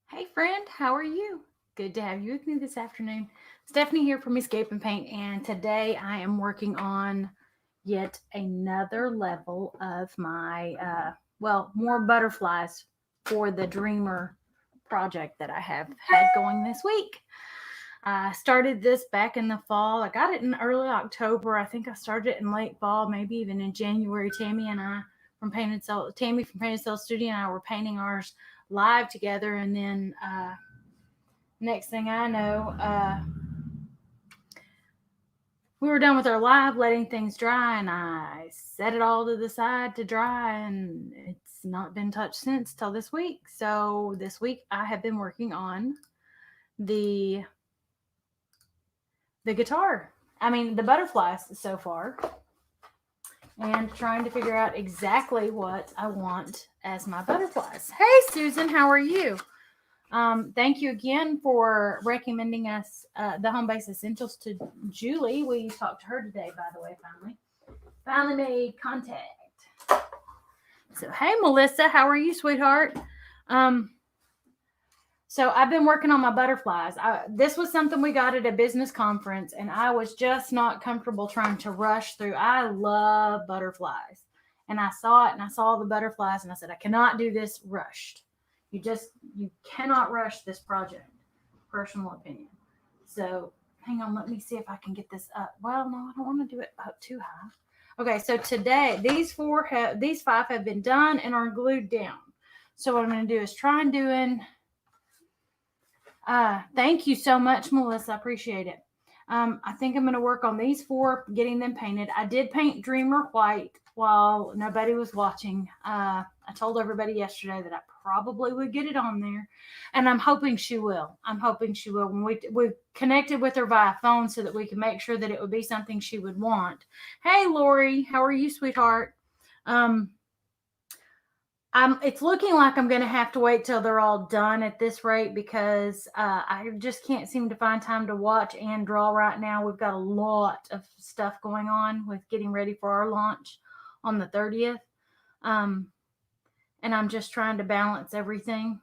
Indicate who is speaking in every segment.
Speaker 1: Hey friend, how are you? Good to have you with me this afternoon. Stephanie here from Escape and Paint, and today I am working on yet another level of my, more butterflies for the Dreamer project that I have had going this week. I started this back in the fall. I got it in early October. I think I started it in late fall, maybe even in January. Tammy from Painted Cell Studio and I were painting ours live together, and then next thing I know, we were done with our live, letting things dry, and I set it all to the side to dry, and it's not been touched since till this week. So this week I have been working on the the guitar. I mean the butterflies so far, and trying to figure out exactly what I want as my butterflies. Hey Susan, how are you? Thank you again for recommending us the Home Base Essentials to Julie. We talked to her today, by the way, finally made contact. So, hey, Melissa, how are you, sweetheart? Um, so I've been working on my butterflies. This was something we got at a business conference, and I was just not comfortable trying to rush through. I love butterflies, and I saw it, and I saw the butterflies, and I said, I cannot do this rushed. You cannot rush this project. Personal opinion. So hang on, let me see if I can get this up. Well, no, I don't want to do it up too high. Okay, so today these five have been done and are glued down. So what I'm going to do is try and doing. Thank you so much, Melissa. I appreciate it. I think I'm going to work on these four, getting them painted. I did paint Dreamer white while nobody was watching. I told everybody yesterday that I probably would get it on there, and I'm hoping she will. I'm hoping she will. When we connected with her via phone so that we can make sure that it would be something she would want. Hey, Lori, how are you, sweetheart? Um, it's looking like I'm going to have to wait till they're all done at this rate because I just can't seem to find time to watch and draw right now. We've got a lot of stuff going on with getting ready for our launch on the 30th. Um, and I'm just trying to balance everything.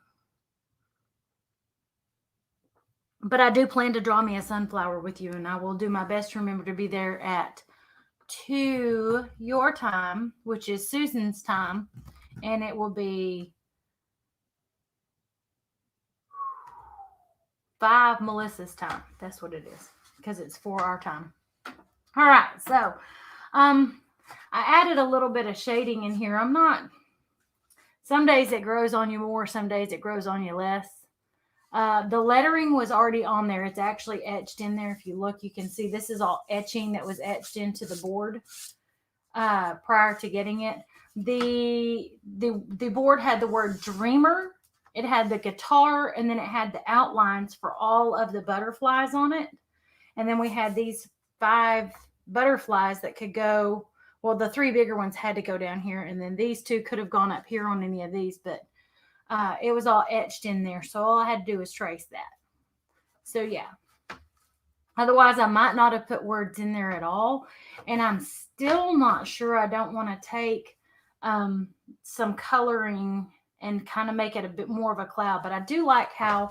Speaker 1: But I do plan to draw me a sunflower with you, and I will do my best to remember to be there at 2 your time, which is Susan's time, and it will be 5 Melissa's time. That's what it is because it's 4 our time. All right, so I added a little bit of shading in here. I'm not. Some days it grows on you more. Some days it grows on you less. The lettering was already on there. It's actually etched in there. If you look, you can see this is all etching that was etched into the board prior to getting it. The board had the word Dreamer. It had the guitar, and then it had the outlines for all of the butterflies on it. And then we had these 5 butterflies that could go. Well, the 3 bigger ones had to go down here, and then these 2 could have gone up here on any of these, but it was all etched in there. So all I had to do was trace that. So yeah. Otherwise, I might not have put words in there at all. And I'm still not sure. I don't want to take some coloring and kind of make it a bit more of a cloud. But I do like how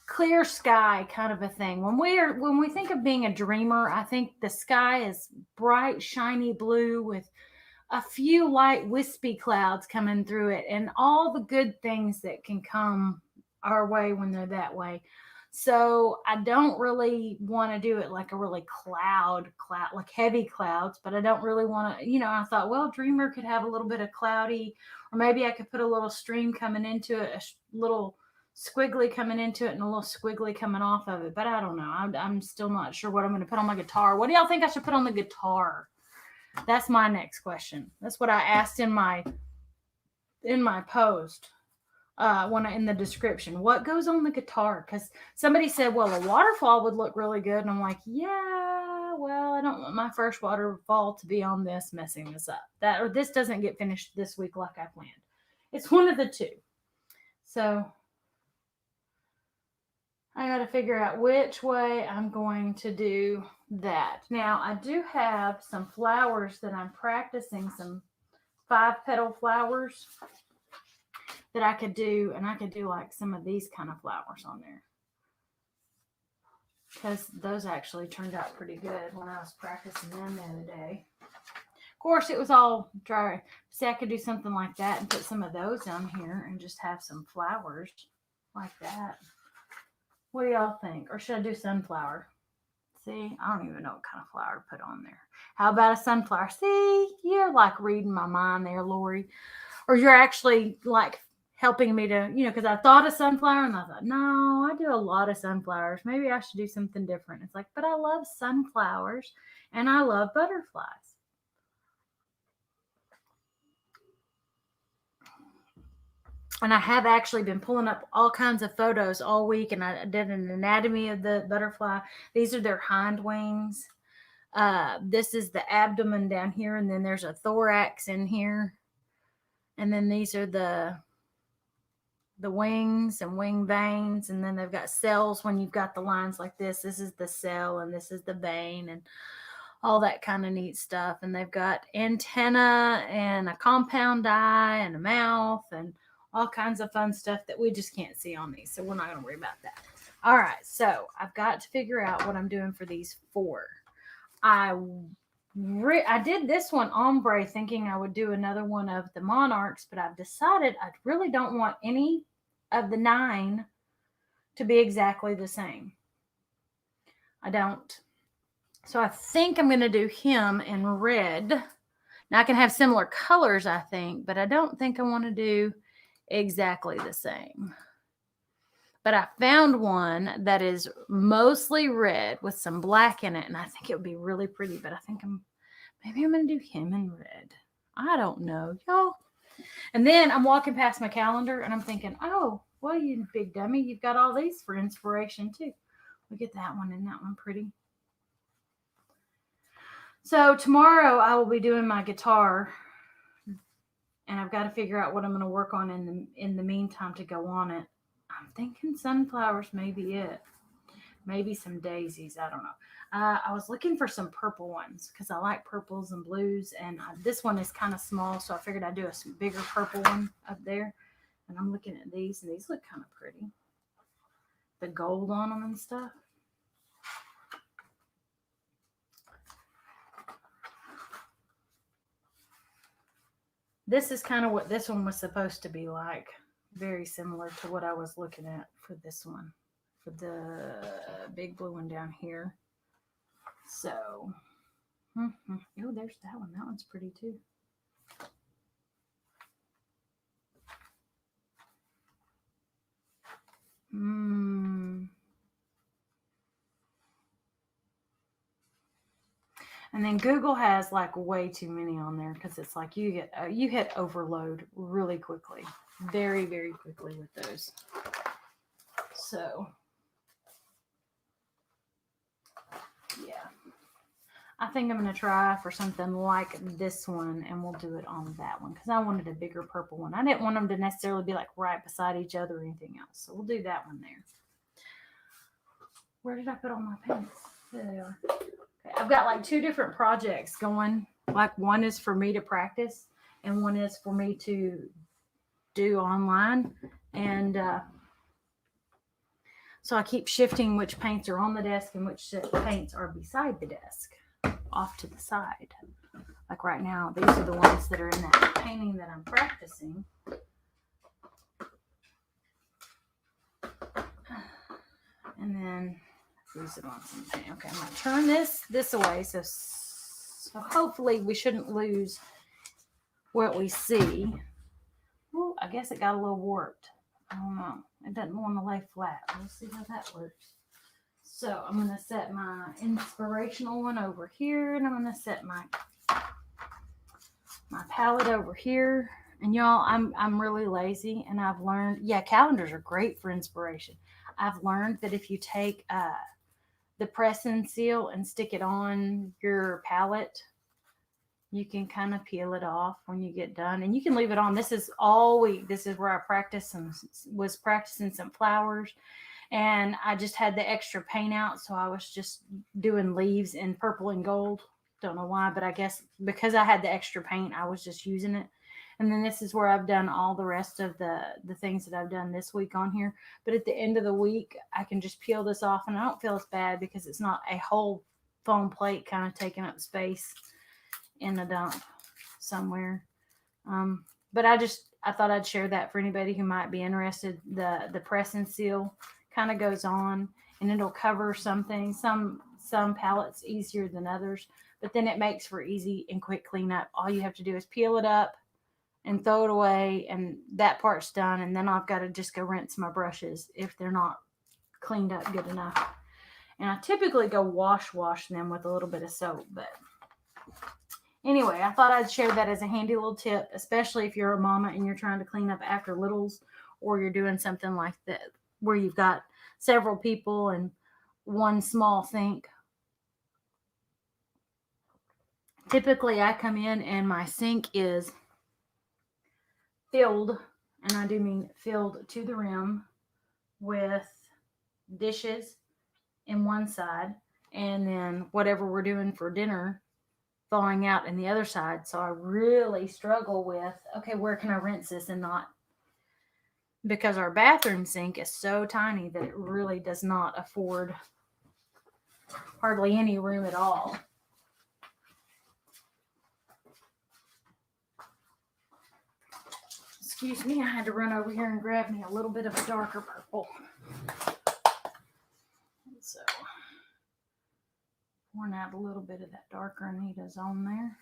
Speaker 1: clear sky kind of a thing. When we think of being a dreamer, I think the sky is bright, shiny blue with a few light wispy clouds coming through it, and all the good things that can come our way when they're that way. So I don't really want to do it like a really cloud, like heavy clouds, but I don't really want to, I thought, well, Dreamer could have a little bit of cloudy, or maybe I could put a little stream coming into it, a little squiggly coming into it and a little squiggly coming off of it. But I don't know. I'm still not sure what I'm going to put on my guitar. What do y'all think I should put on the guitar? That's my next question. That's what I asked in my post in the description. What goes on the guitar? Because somebody said, well, a waterfall would look really good, and I'm like, yeah, well, I don't want my first waterfall to be on this, messing this up. Or this doesn't get finished this week like I planned. It's one of the two. So I got to figure out which way I'm going to do that. Now, I do have some flowers that I'm practicing, some 5-petal flowers. that I could do, and I could do like some of these kind of flowers on there. Because those actually turned out pretty good when I was practicing them the other day. Of course, it was all dry. See, I could do something like that and put some of those on here and just have some flowers like that. What do y'all think? Or should I do sunflower? See, I don't even know what kind of flower to put on there. How about a sunflower? See, you're like reading my mind there, Lori. Or you're actually like helping me to, because I thought of sunflower and I thought, no, I do a lot of sunflowers. Maybe I should do something different. It's like, but I love sunflowers and I love butterflies. And I have actually been pulling up all kinds of photos all week, and I did an anatomy of the butterfly. These are their hind wings. This is the abdomen down here, and then there's a thorax in here. And then these are the wings and wing veins, and then they've got cells when you've got the lines like this. This is the cell, and this is the vein, and all that kind of neat stuff. And they've got antenna and a compound eye and a mouth and all kinds of fun stuff that we just can't see on these. So we're not going to worry about that. All right. So I've got to figure out what I'm doing for these 4. I did this one ombre thinking I would do another one of the monarchs, but I've decided I really don't want any of the 9 to be exactly the same. I don't. So I think I'm going to do him in red. Now I can have similar colors, I think, but I don't think I want to do exactly the same. But I found one that is mostly red with some black in it, and I think it would be really pretty, but I think maybe I'm going to do him in red. I don't know, y'all. And then I'm walking past my calendar, and I'm thinking, oh, well, you big dummy, you've got all these for inspiration, too. Look at that one. Isn't that one pretty? So tomorrow I will be doing my guitar, and I've got to figure out what I'm going to work on in the meantime to go on it. I'm thinking sunflowers may be it. Maybe some daisies. I don't know. I was looking for some purple ones because I like purples and blues, and this one is kind of small, so I figured I'd do a bigger purple one up there. And I'm looking at these, and these look kind of pretty. The gold on them and stuff. This is kind of what this one was supposed to be like. Very similar to what I was looking at for this one. For the big blue one down here. So, oh, there's that one. That one's pretty too. And then Google has like way too many on there because it's like you hit overload really quickly, very, very quickly with those. So, yeah, I think I'm going to try for something like this one, and we'll do it on that one because I wanted a bigger purple one. I didn't want them to necessarily be like right beside each other or anything else. So we'll do that one there. Where did I put all my paints? There they are. Okay, I've got like 2 different projects going. Like one is for me to practice and one is for me to do online. And so I keep shifting which paints are on the desk and which paints are beside the desk, off to the side. Like right now, these are the ones that are in that painting that I'm practicing. And then these are on some paint. Okay, I'm going to turn this away so hopefully we shouldn't lose what we see. Well, I guess it got a little warped. I don't know. It doesn't want to lay flat. We'll see how that works. So I'm going to set my inspirational one over here, and I'm going to set my palette over here. And y'all, I'm really lazy, and I've learned, calendars are great for inspiration. I've learned that if you take the press and seal and stick it on your palette, you can kind of peel it off when you get done, and you can leave it on. This is all week. This is where I was practicing some flowers, and I just had the extra paint out, so I was just doing leaves in purple and gold. Don't know why, but I guess because I had the extra paint, I was just using it. And then this is where I've done all the rest of the things that I've done this week on here. But at the end of the week, I can just peel this off, and I don't feel as bad because it's not a whole foam plate kind of taking up space in the dump somewhere. But I thought I'd share that for anybody who might be interested. The press and seal kind of goes on, and it'll cover some things. Some pallets easier than others, but then it makes for easy and quick cleanup. All you have to do is peel it up and throw it away, and that part's done. And then I've got to just go rinse my brushes if they're not cleaned up good enough. And I typically go wash them with a little bit of soap, but anyway, I thought I'd share that as a handy little tip, especially if you're a mama and you're trying to clean up after littles, or you're doing something like that where you've got several people and one small sink. Typically, I come in and my sink is filled, and I do mean filled to the rim, with dishes in one side, and then whatever we're doing for dinner thawing out in the other side. So I really struggle with, okay, where can I rinse this and not, because our bathroom sink is so tiny that it really does not afford hardly any room at all. Excuse me, I had to run over here and grab me a little bit of a darker purple. And so, pouring out a little bit of that darker Anita's on there.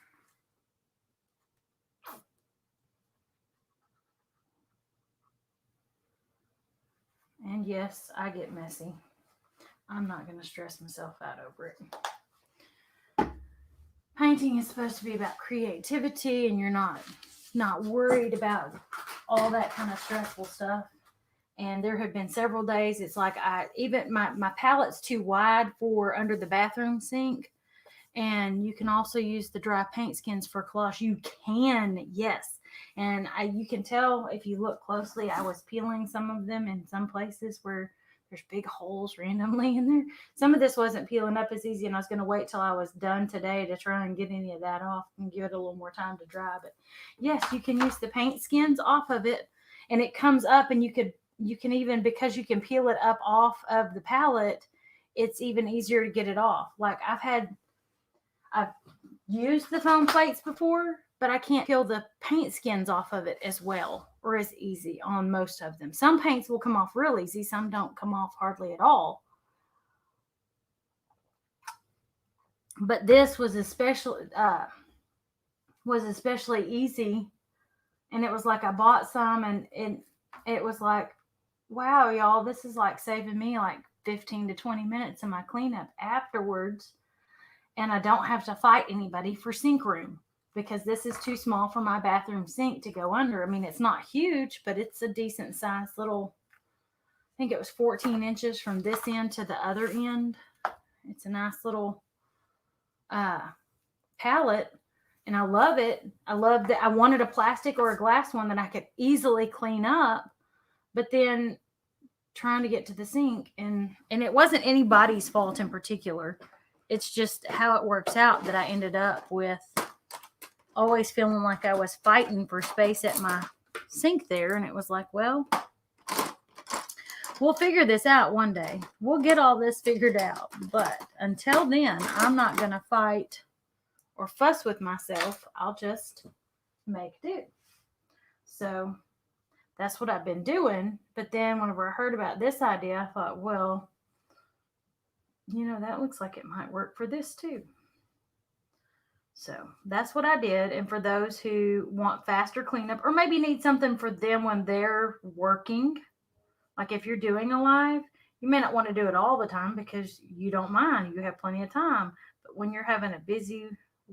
Speaker 1: And yes, I get messy. I'm not going to stress myself out over it. Painting is supposed to be about creativity, and you're not worried about all that kind of stressful stuff. And there have been several days, it's like my palette's too wide for under the bathroom sink. And you can also use the dry paint skins for cloths. You can, yes. And you can tell if you look closely, I was peeling some of them in some places where there's big holes randomly in there. Some of this wasn't peeling up as easy, and I was going to wait till I was done today to try and get any of that off and give it a little more time to dry. But yes, you can use the paint skins off of it, and it comes up, and you can even, because you can peel it up off of the palette, it's even easier to get it off. Like I've used the foam plates before, but I can't peel the paint skins off of it as well or as easy on most of them. Some paints will come off real easy. Some don't come off hardly at all. But this was especially easy. And it was like I bought some, and it was like, wow, y'all, this is like saving me like 15 to 20 minutes in my cleanup afterwards. And I don't have to fight anybody for sink room, because this is too small for my bathroom sink to go under. I mean, it's not huge, but it's a decent sized little, I think it was 14 inches from this end to the other end. It's a nice little palette, and I love it. I love that. I wanted a plastic or a glass one that I could easily clean up, but then trying to get to the sink, and it wasn't anybody's fault in particular. It's just how it works out that I ended up with always feeling like I was fighting for space at my sink there. And it was like, well, we'll figure this out one day. We'll get all this figured out. But until then, I'm not going to fight or fuss with myself. I'll just make do. So that's what I've been doing. But then whenever I heard about this idea, I thought, well, that looks like it might work for this too. So that's what I did. And for those who want faster cleanup, or maybe need something for them when they're working, like if you're doing a live, you may not want to do it all the time because you don't mind. You have plenty of time. But when you're having a busy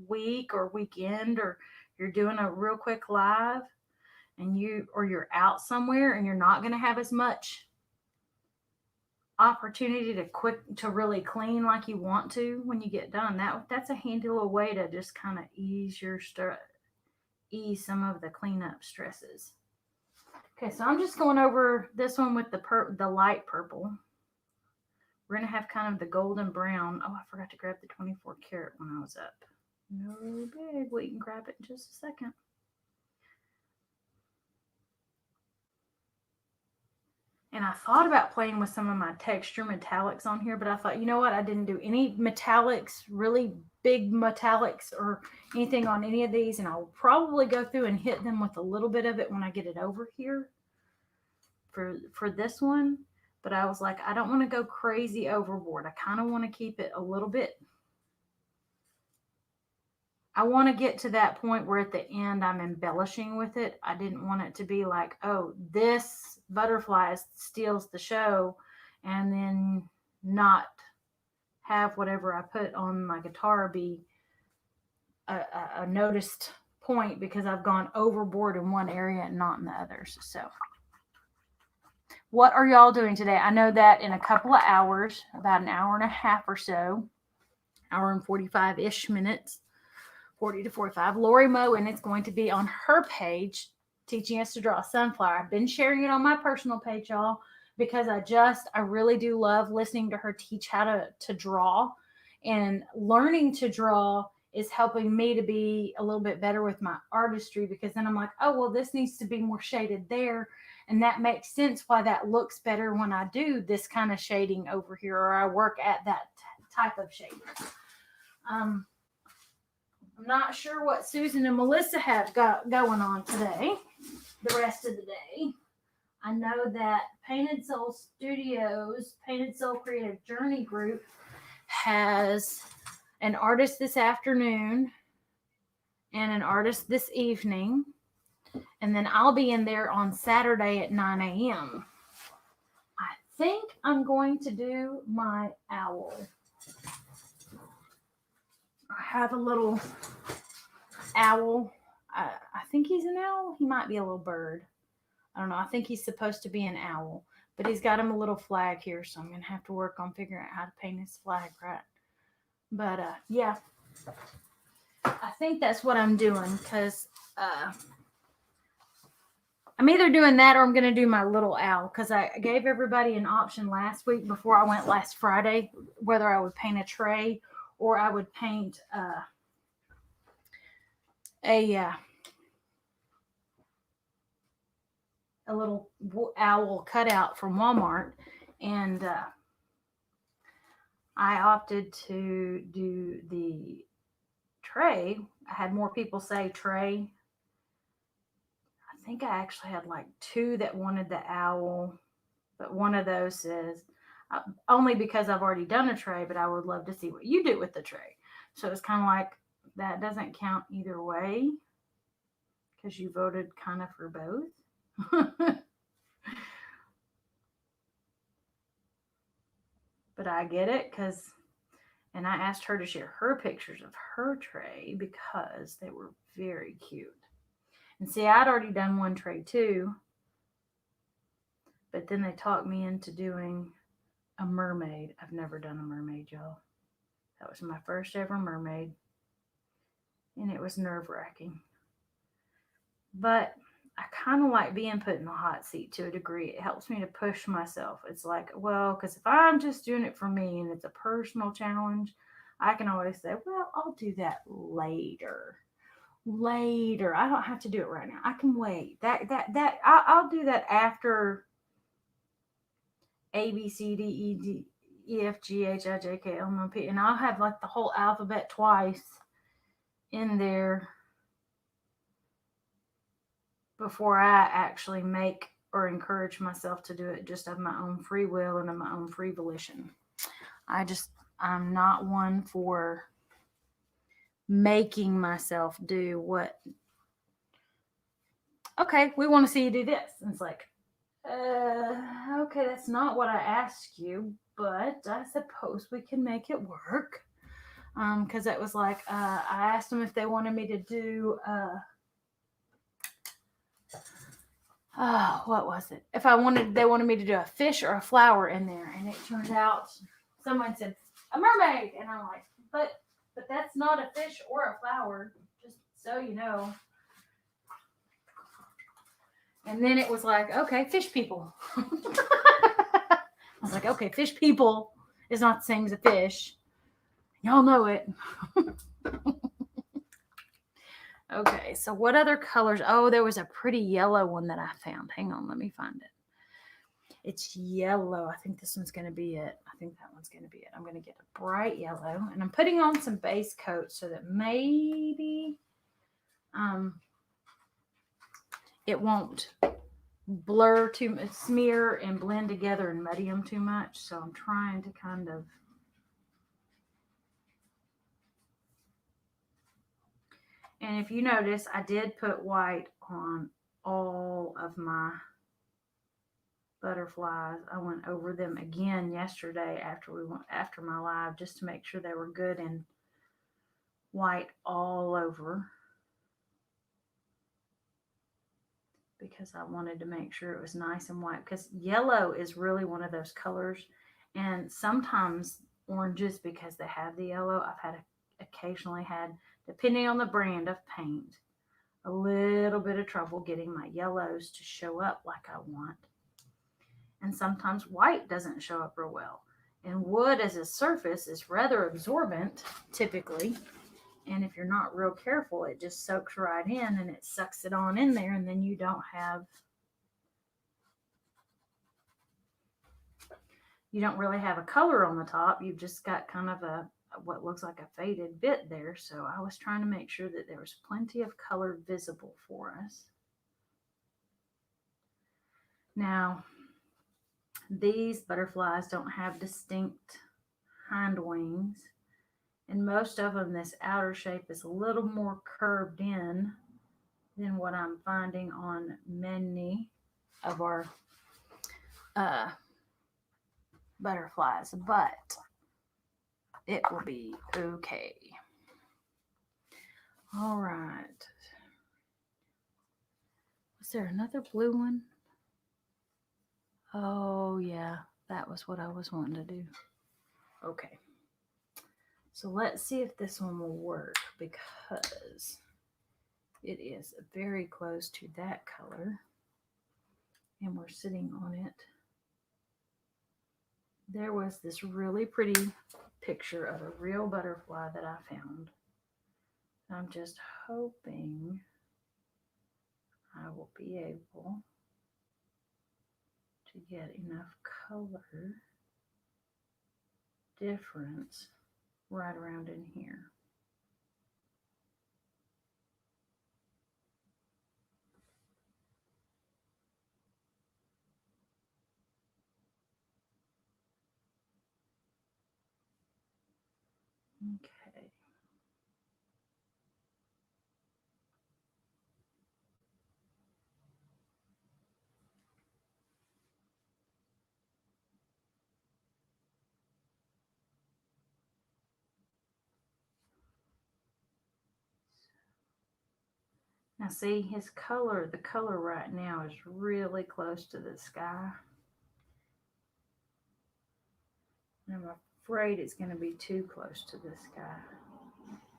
Speaker 1: week or weekend, or you're doing a real quick live, and you're out somewhere and you're not going to have as much opportunity to really clean like you want to when you get done, that's a handy little way to just kind of ease some of the cleanup stresses. Okay, so I'm just going over this one with the light purple. We're gonna have kind of the golden brown. Oh, I forgot to grab the 24 karat when I was up. No big. We can grab it in just a second. And I thought about playing with some of my texture metallics on here, but I thought, you know what? I didn't do any metallics, really big metallics or anything on any of these. And I'll probably go through and hit them with a little bit of it when I get it over here for this one. But I was like, I don't want to go crazy overboard. I kind of want to keep it a little bit. I want to get to that point where at the end I'm embellishing with it. I didn't want it to be like, oh, this butterfly steals the show, and then not have whatever I put on my guitar be a noticed point because I've gone overboard in one area and not in the others. So what are y'all doing today? I know that in a couple of hours, about an hour and a half or so, hour and 45-ish minutes, 40 to 45, Lori Moen is going to be on her page teaching us to draw a sunflower. I've been sharing it on my personal page, y'all, because I really do love listening to her teach how to draw. And learning to draw is helping me to be a little bit better with my artistry, because then I'm like, oh, well, this needs to be more shaded there. And that makes sense why that looks better when I do this kind of shading over here, or I work at that type of shading. I'm not sure what Susan and Melissa have got going on today, the rest of the day. I know that Painted Soul Studios, Painted Soul Creative Journey Group has an artist this afternoon and an artist this evening. And then I'll be in there on Saturday at 9 a.m. I think I'm going to do my owl. I have a little owl. I think he's an owl. He might be a little bird. I don't know. I think he's supposed to be an owl. But he's got him a little flag here, so I'm going to have to work on figuring out how to paint his flag right. But, yeah. I think that's what I'm doing, because I'm either doing that or I'm going to do my little owl, because I gave everybody an option last week before I went last Friday, whether I would paint a tray or I would paint a little owl cutout from Walmart. And I opted to do the tray. I had more people say tray. I think I actually had like 2 that wanted the owl, but one of those says, only because I've already done a tray, but I would love to see what you do with the tray. So it's kind of like, that doesn't count either way, because you voted kind of for both. But I get it, and I asked her to share her pictures of her tray because they were very cute. And see, I'd already done one tray too, but then they talked me into doing a mermaid. I've never done a mermaid, y'all. That was my first ever mermaid, and it was nerve-wracking. But I kind of like being put in the hot seat to a degree. It helps me to push myself. It's like, well, because if I'm just doing it for me and it's a personal challenge, I can always say, well, I'll do that later. I don't have to do it right now. I can wait. I'll do that after A, B, C, D, E, D, E, F, G, H, I, J, K, L, M, N, P. And I'll have like the whole alphabet twice in there before I actually make or encourage myself to do it just of my own free will and of my own free volition. I'm not one for making myself do what, okay, we want to see you do this. And it's like, okay, that's not what I asked you, but I suppose we can make it work. Because it was like, I asked them if they wanted me to do, what was it? If they wanted me to do a fish or a flower in there. And it turned out, someone said, a mermaid. And I'm like, but that's not a fish or a flower, just so you know. And then it was like, okay, fish people. I was like, okay, fish people is not the same as a fish. Y'all know it. Okay, so what other colors? Oh, there was a pretty yellow one that I found. Hang on, let me find it. It's yellow. I think this one's going to be it. I think that one's going to be it. I'm going to get a bright yellow, and I'm putting on some base coat so that maybe it won't blur too much, smear and blend together and muddy them too much. So I'm trying to kind of, and if you notice, I did put white on all of my butterflies. I went over them again yesterday after my live, just to make sure they were good and white all over, because I wanted to make sure it was nice and white, because yellow is really one of those colors, and sometimes oranges, because they have the yellow, occasionally had, depending on the brand of paint, a little bit of trouble getting my yellows to show up like I want. And sometimes white doesn't show up real well. And wood as a surface is rather absorbent typically. And if you're not real careful, it just soaks right in and it sucks it on in there. And then you don't really have a color on the top. You've just got kind of what looks like a faded bit there. So I was trying to make sure that there was plenty of color visible for us. Now, these butterflies don't have distinct hind wings, and most of them, this outer shape is a little more curved in than what I'm finding on many of our butterflies, but it will be okay. All right. Was there another blue one? Oh, yeah, that was what I was wanting to do. Okay. So let's see if this one will work, because it is very close to that color, and we're sitting on it. There was this really pretty picture of a real butterfly that I found. I'm just hoping I will be able to get enough color difference right around in here. Okay. Now see, the color right now is really close to the sky. And I'm afraid it's going to be too close to the sky,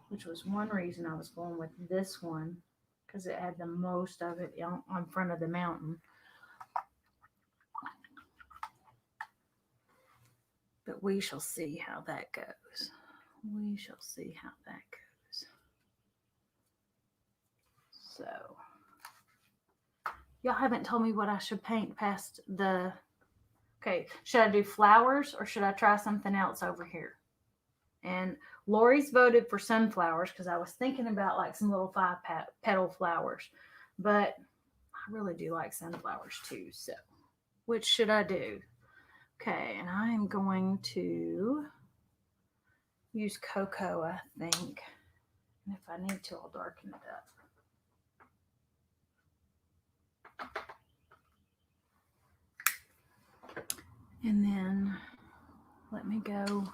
Speaker 1: which was one reason I was going with this one, because it had the most of it on front of the mountain. But we shall see how that goes. We shall see how that goes. So, y'all haven't told me what I should paint past the... Okay, should I do flowers or should I try something else over here? And Lori's voted for sunflowers, because I was thinking about like some little 5-petal flowers. But I really do like sunflowers too. So, which should I do? Okay, and I am going to use cocoa, I think. And if I need to, I'll darken it up. And then let me go.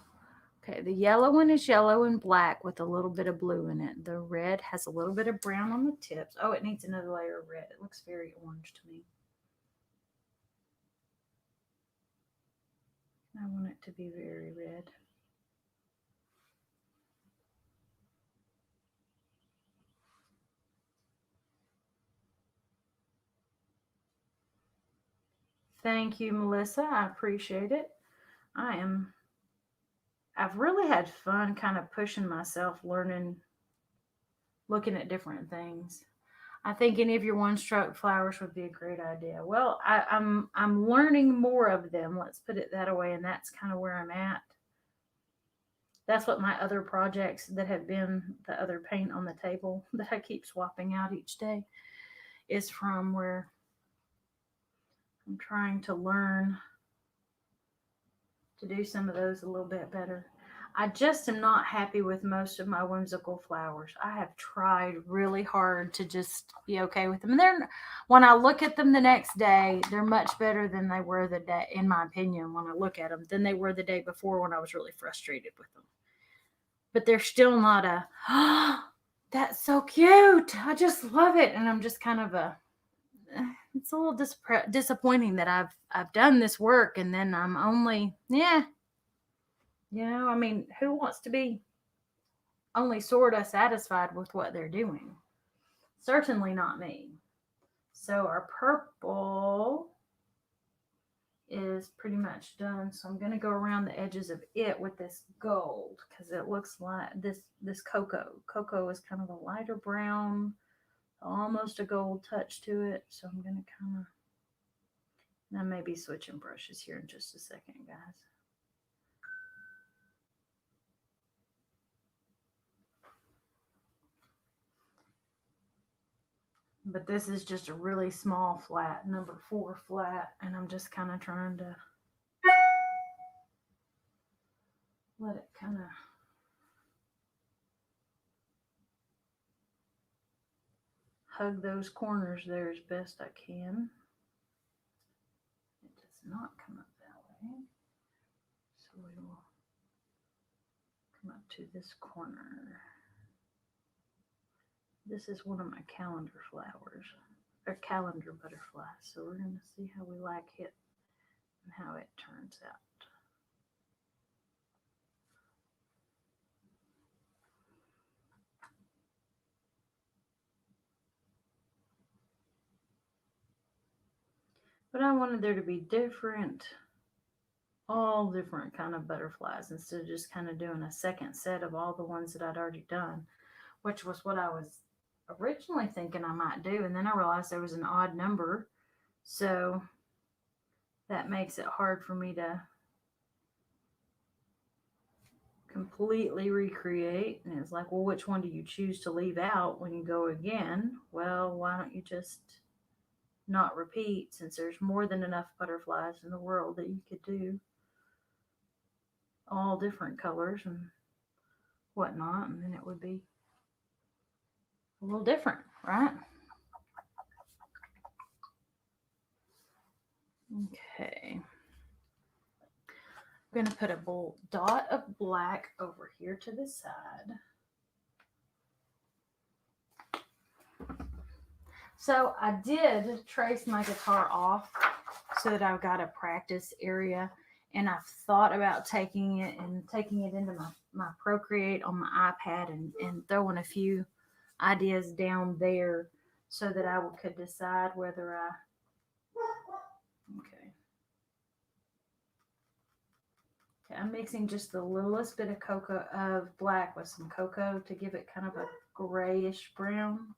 Speaker 1: Okay, the yellow one is yellow and black with a little bit of blue in it. The red has a little bit of brown on the tips. Oh, it needs another layer of red. It looks very orange to me. I want it to be very red. Thank you, Melissa. I appreciate it. I've really had fun kind of pushing myself, learning, looking at different things. I think any of your one-stroke flowers would be a great idea. Well, I'm learning more of them. Let's put it that way, and that's kind of where I'm at. That's what my other projects that have been the other paint on the table that I keep swapping out each day is from, where I'm trying to learn to do some of those a little bit better. I just am not happy with most of my whimsical flowers. I have tried really hard to just be okay with them. And they're, when I look at them the next day, they're much better than they were the day, in my opinion, when I look at them, than they were the day before when I was really frustrated with them. But they're still not a, oh, that's so cute. I just love it. And I'm just kind of a, it's a little disappointing that I've done this work and then I'm only, yeah, I mean, who wants to be only sort of satisfied with what they're doing? Certainly not me. So our purple is pretty much done. So I'm going to go around the edges of it with this gold because it looks like this cocoa. Cocoa is kind of a lighter brown, almost a gold touch to it. So I'm going to kind of, I may be switching brushes here in just a second, guys. But this is just a really small flat, number 4 flat, and I'm just kind of trying to let it kind of hug those corners there as best I can. It does not come up that way. So we will come up to this corner. This is one of my calendar flowers, or calendar butterflies. So we're going to see how we like it and how it turns out. But I wanted there to be different, all different kind of butterflies instead of just kind of doing a second set of all the ones that I'd already done, which was what I was originally thinking I might do. And then I realized there was an odd number. So that makes it hard for me to completely recreate. And it's like, well, which one do you choose to leave out when you go again? Well, why don't you just not repeat, since there's more than enough butterflies in the world that you could do all different colors and whatnot, and then it would be a little different, right? Okay. I'm going to put a dot of black over here to the side. So I did trace my guitar off so that I've got a practice area, and I've thought about taking it into my Procreate on my iPad and throwing a few ideas down there so that I could decide whether okay, I'm mixing just the littlest bit of cocoa of black with some cocoa to give it kind of a grayish brown.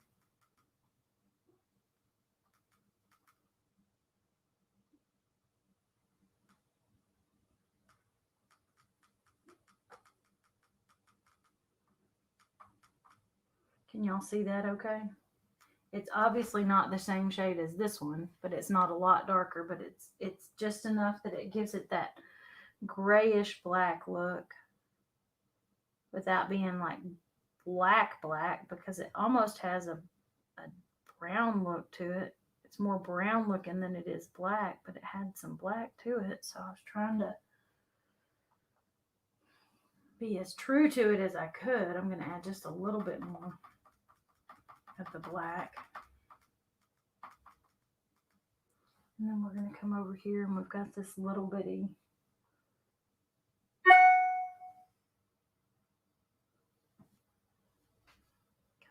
Speaker 1: Can y'all see that okay? It's obviously not the same shade as this one, but it's not a lot darker, but it's just enough that it gives it that grayish black look without being like black, because it almost has a brown look to it. It's more brown looking than it is black, but it had some black to it. So I was trying to be as true to it as I could. I'm going to add just a little bit more of the black. And then we're going to come over here and we've got this little bitty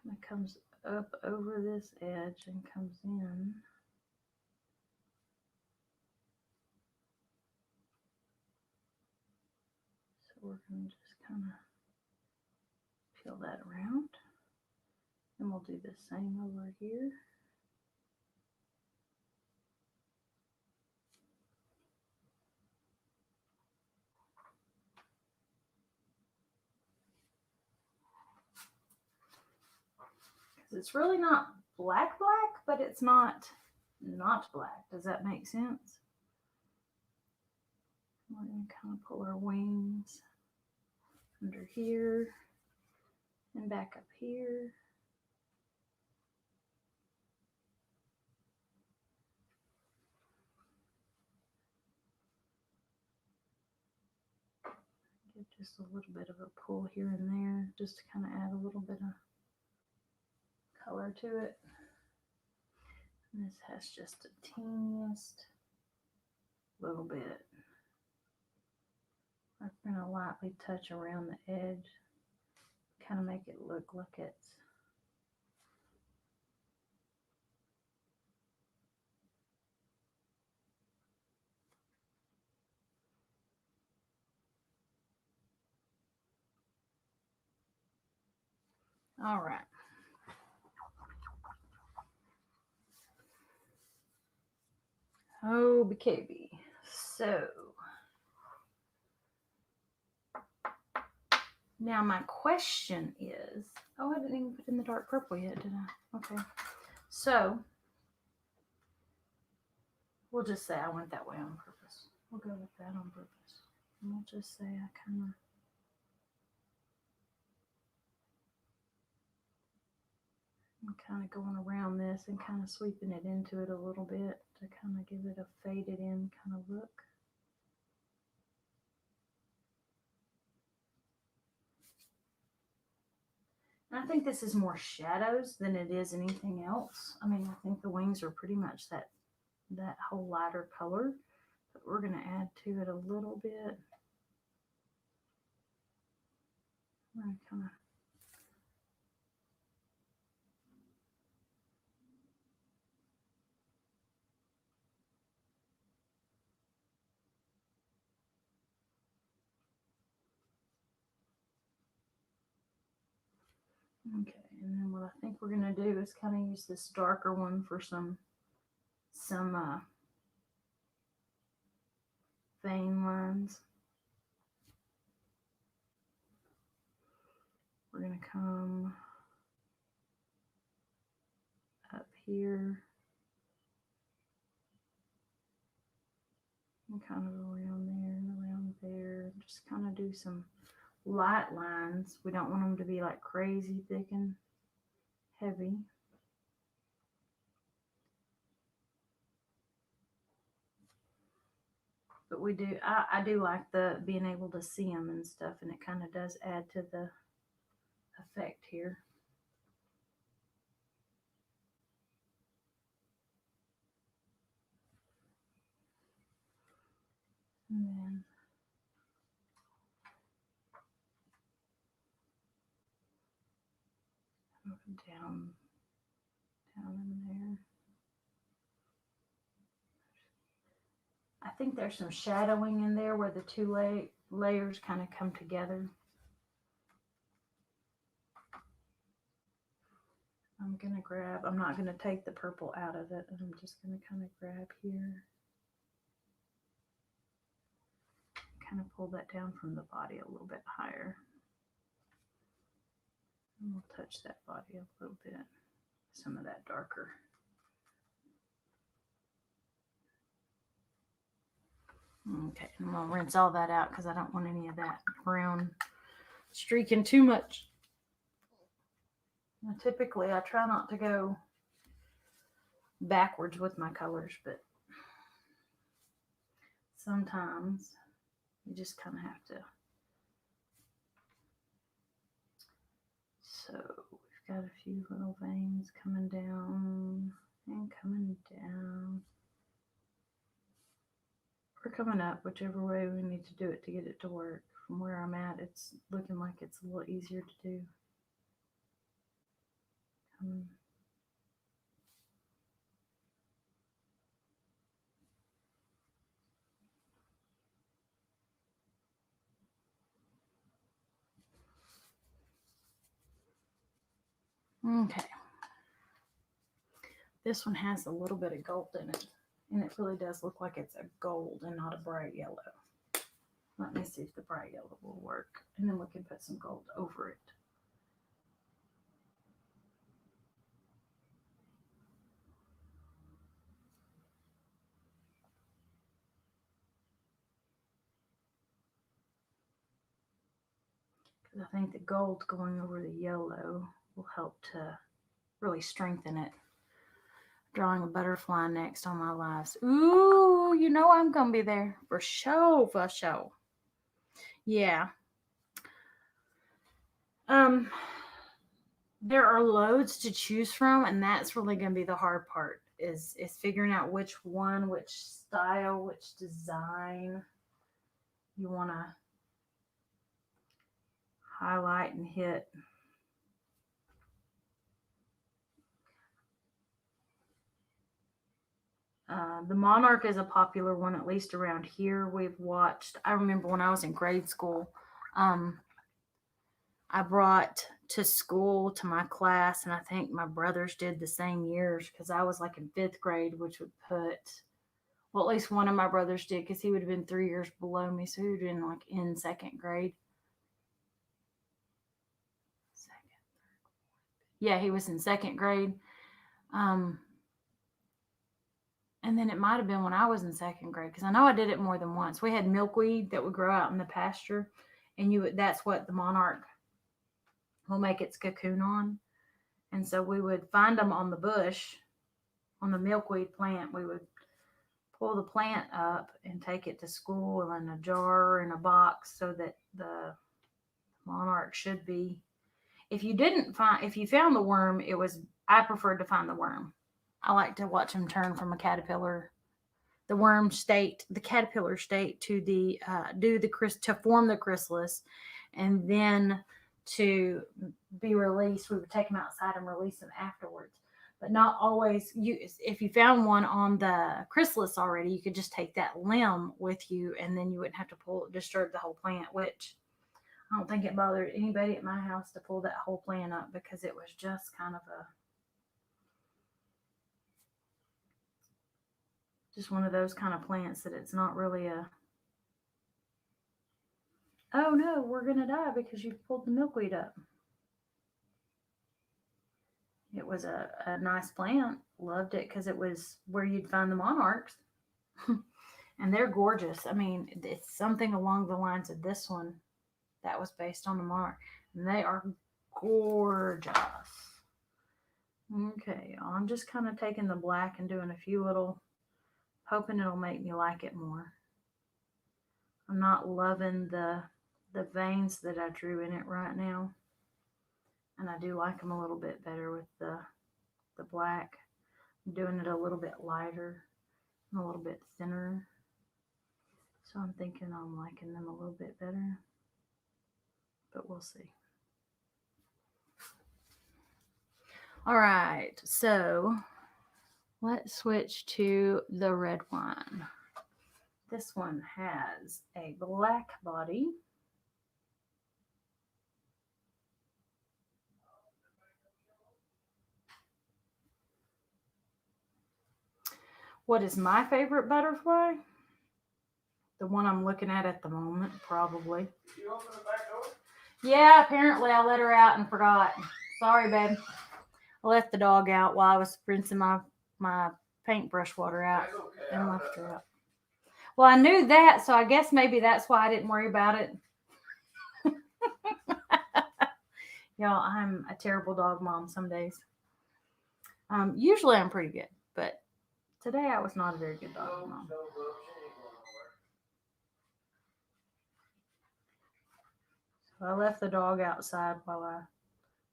Speaker 1: kind of comes up over this edge and comes in. So we're going to just kind of peel that around. And we'll do the same over here. Because it's really not black, but it's not black. Does that make sense? We're going to kind of pull our wings under here and back up here. Give just a little bit of a pull here and there, just to kind of add a little bit of color to it. And this has just the teeniest little bit. I'm going to lightly touch around the edge, kind of make it look like it's all right. Oh, BKB. So now my question is, oh, I didn't even put in the dark purple yet, did I? Okay. So we'll just say I went that way on purpose. We'll go with that on purpose. And we'll just say I I'm kind of going around this and kind of sweeping it into it a little bit to kind of give it a faded in kind of look. And I think this is more shadows than it is anything else. I mean, I think the wings are pretty much that whole lighter color, but we're going to add to it a little bit. I'm going to kind of okay, and then what I think we're going to do is kind of use this darker one for some vein lines. We're going to come up here and kind of around there and around there. Just kind of do some light lines. We don't want them to be like crazy thick and heavy. But we do, I do like the being able to see them and stuff, and it kind of does add to the effect here. And then down in there. I think there's some shadowing in there where the two layers kind of come together. I'm going to grab, I'm not going to take the purple out of it. I'm just going to kind of grab here. Kind of pull that down from the body a little bit higher. And we'll touch that body a little bit. Some of that darker. Okay, I'm going to rinse all that out because I don't want any of that brown streaking too much. Now, typically, I try not to go backwards with my colors, but sometimes you just kind of have to. So we've got a few little veins coming down and coming down. Or coming up, whichever way we need to do it to get it to work. From where I'm at, it's looking like it's a little easier to do. Okay, This one has a little bit of gold in it. And it really does look like it's a gold and not a bright yellow. Let me see if the bright yellow will work. And then we can put some gold over it. Because I think the gold going over the yellow will help to really strengthen it. Drawing a butterfly next on my lives. Ooh, you know I'm going to be there. For sure, for sure. Yeah. There are loads to choose from, and that's really going to be the hard part is figuring out which one, which style, which design you want to highlight and hit. The Monarch is a popular one, at least around here. We've watched, I remember when I was in grade school, I brought to school to my class, and I think my brothers did the same years because I was like in 5th grade, which would put, well, at least one of my brothers did because he would have been 3 years below me, so he would have been like in 2nd grade. Yeah, he was in 2nd grade. And then it might have been when I was in 2nd grade because I know I did it more than once. We had milkweed that would grow out in the pasture, and that's what the Monarch will make its cocoon on. And so we would find them on the bush, on the milkweed plant. We would pull the plant up and take it to school in a jar or in a box so that the Monarch should be. If you found the worm, I preferred to find the worm. I like to watch them turn from a caterpillar, the worm state, the caterpillar state to to form the chrysalis, and then to be released. We would take them outside and release them afterwards. But not always. If you found one on the chrysalis already, you could just take that limb with you, and then you wouldn't have to disturb the whole plant, which I don't think it bothered anybody at my house to pull that whole plant up because it was just kind of just one of those kind of plants that it's not really oh no, we're going to die because you pulled the milkweed up. It was a nice plant. Loved it because it was where you'd find the monarchs. And they're gorgeous. I mean, it's something along the lines of this one that was based on the monarch. And they are gorgeous. Okay, I'm just kind of taking the black and doing a few little, hoping it'll make me like it more. I'm not loving the veins that I drew in it right now. And I do like them a little bit better with the black. I'm doing it a little bit lighter and a little bit thinner. So I'm thinking I'm liking them a little bit better. But we'll see. All right, so let's switch to the red one. This one has a black body. What is my favorite butterfly? The one I'm looking at the moment, probably. Did you open the back door? Yeah, apparently I let her out and forgot. Sorry, babe. I left the dog out while I was rinsing my paintbrush water out and left her out. Well, I knew that, so I guess maybe that's why I didn't worry about it. Y'all, I'm a terrible dog mom some days. Usually I'm pretty good, but today I was not a very good dog mom. So I left the dog outside while I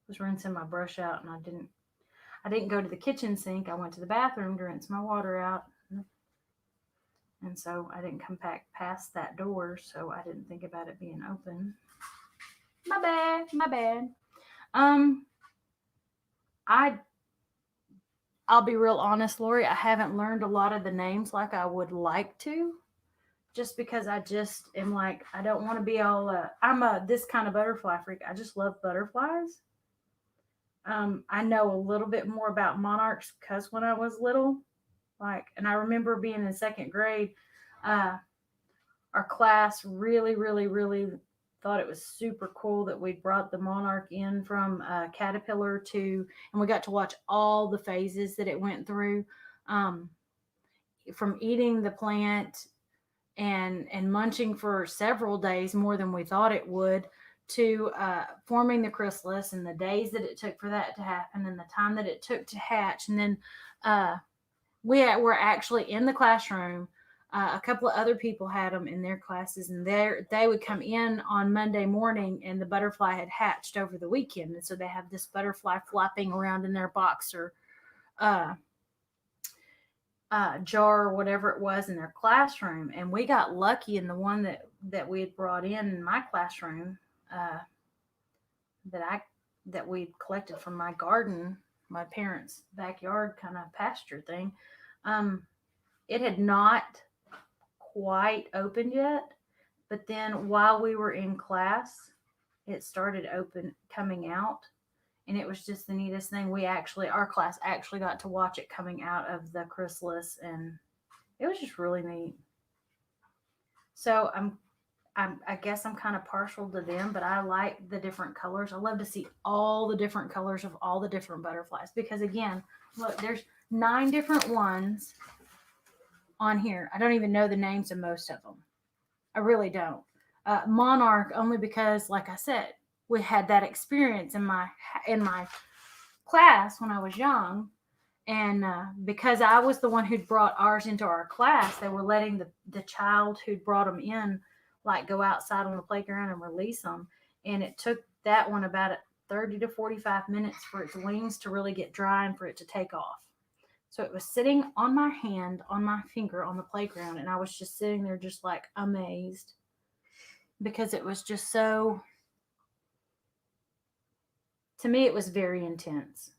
Speaker 1: was rinsing my brush out, and I didn't go to the kitchen sink. I went to the bathroom to rinse my water out. And so I didn't come back past that door, so I didn't think about it being open. My bad. I'll be real honest, Lori, I haven't learned a lot of the names like I would like to. Just because I just am like, I don't want to be all, I'm this kind of butterfly freak. I just love butterflies. I know a little bit more about monarchs because when I was little, and I remember being in second grade, uh, our class really, really, really thought it was super cool that we brought the monarch in from caterpillar and we got to watch all the phases that it went through, um, from eating the plant and munching for several days more than we thought it would, to forming the chrysalis and the days that it took for that to happen and the time that it took to hatch. And then uh, we were actually in the classroom. A couple of other people had them in their classes, and they would come in on Monday morning, and the butterfly had hatched over the weekend, and so they have this butterfly flapping around in their box or uh, jar or whatever it was in their classroom. And we got lucky in the one that we had brought in my classroom, uh, that I that we collected from my garden, my parents' backyard kind of pasture thing. Um, it had not quite opened yet, but then while we were in class, it started coming out, and it was just the neatest thing. Our class actually got to watch it coming out of the chrysalis, and it was just really neat. So I guess I'm kind of partial to them, but I like the different colors. I love to see all the different colors of all the different butterflies because, again, look, there's 9 different ones on here. I don't even know the names of most of them. I really don't. Monarch, only because, like I said, we had that experience in my class when I was young, and because I was the one who'd brought ours into our class, they were letting the child who'd brought them in go outside on the playground and release them, and it took that one about 30 to 45 minutes for its wings to really get dry and for it to take off. So it was sitting on my hand, on my finger on the playground, and I was just sitting there just like amazed because it was just so, to me, it was very intense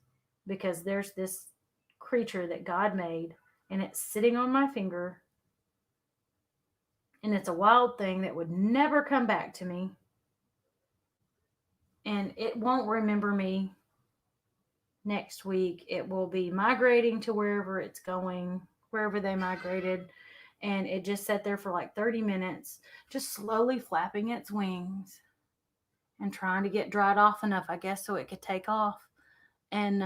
Speaker 1: because there's this creature that God made, and it's sitting on my finger, and it's a wild thing that would never come back to me, and it won't remember me next week. It will be migrating to wherever it's going, wherever they migrated, and it just sat there for like 30 minutes, just slowly flapping its wings and trying to get dried off enough, I guess, so it could take off. And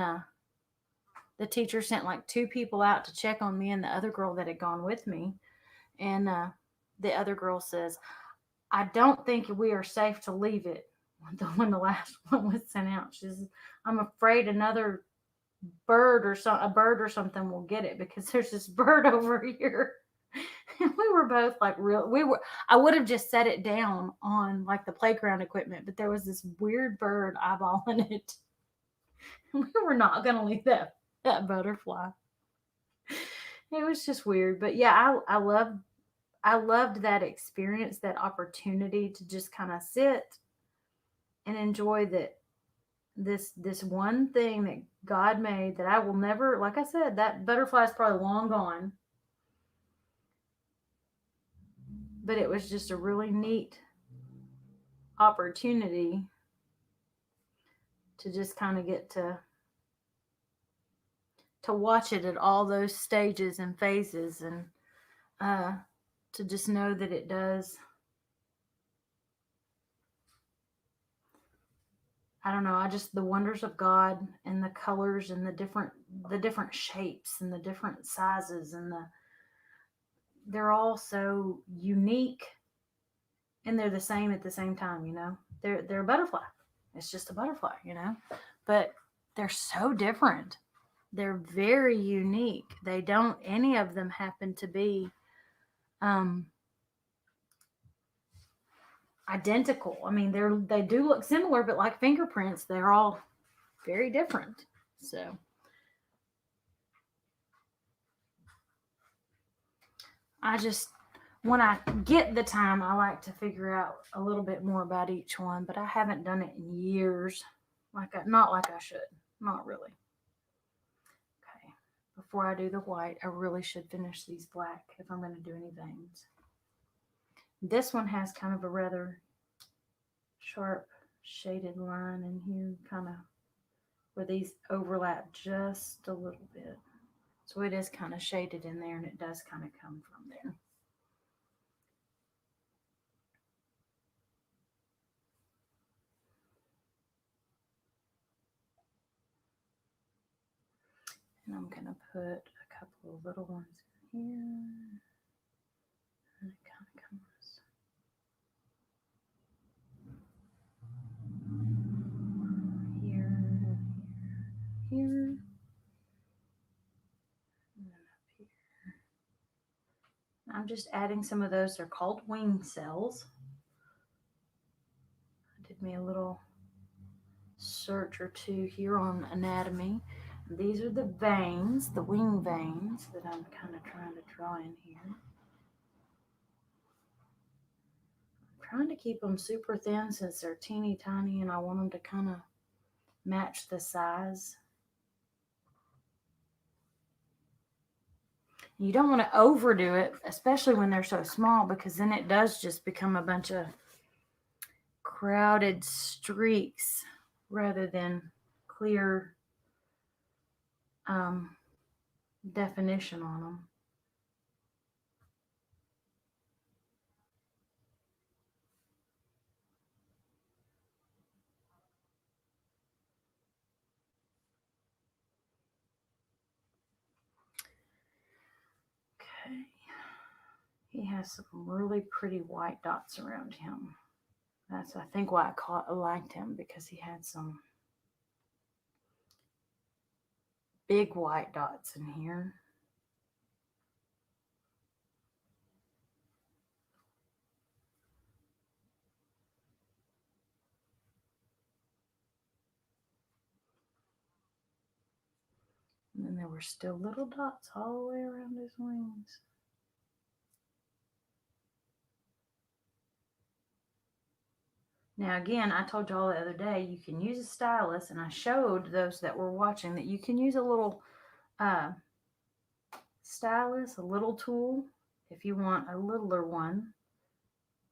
Speaker 1: the teacher sent like 2 people out to check on me and the other girl that had gone with me. And the other girl says, I don't think we are safe to leave it when the last one was sent out. She says, I'm afraid another a bird or something will get it because there's this bird over here. And we were both like I would have just set it down on like the playground equipment, but there was this weird bird eyeballing it. We were not going to leave that butterfly. It was just weird, but yeah, I loved that experience, that opportunity to just kind of sit and enjoy this one thing that God made that I will never, like I said, that butterfly is probably long gone, but it was just a really neat opportunity to just kind of get to watch it at all those stages and phases, and to just know that it does. I don't know. I just, the wonders of God and the colors and the different shapes and the different sizes and they're all so unique, and they're the same at the same time. They're a butterfly. It's just a butterfly. But they're so different. They're very unique. They don't any of them happen to be um identical. I mean, they do look similar, but like fingerprints, they're all very different. So I just, when I get the time, I like to figure out a little bit more about each one, but I haven't done it in years. Not like I should. Not really. Okay. Before I do the white, I really should finish these black if I'm going to do any veins. This one has kind of a rather sharp shaded line in here, kind of where these overlap just a little bit. So it is kind of shaded in there, and it does kind of come from there. And I'm going to put a couple of little ones in here. And it kind of comes here, here, and then up here. I'm just adding some of those. They're called wing cells. I did me a little search or two here on anatomy. These are the veins, the wing veins that I'm kind of trying to draw in here. I'm trying to keep them super thin since they're teeny tiny, and I want them to kind of match the size. You don't want to overdo it, especially when they're so small, because then it does just become a bunch of crowded streaks rather than clear definition on them. Okay. He has some really pretty white dots around him. That's, I think, why I liked him, because he had some big white dots in here. And then there were still little dots all the way around his wings. Now, again, I told y'all the other day you can use a stylus, and I showed those that were watching that you can use a little stylus, a little tool, if you want a littler one,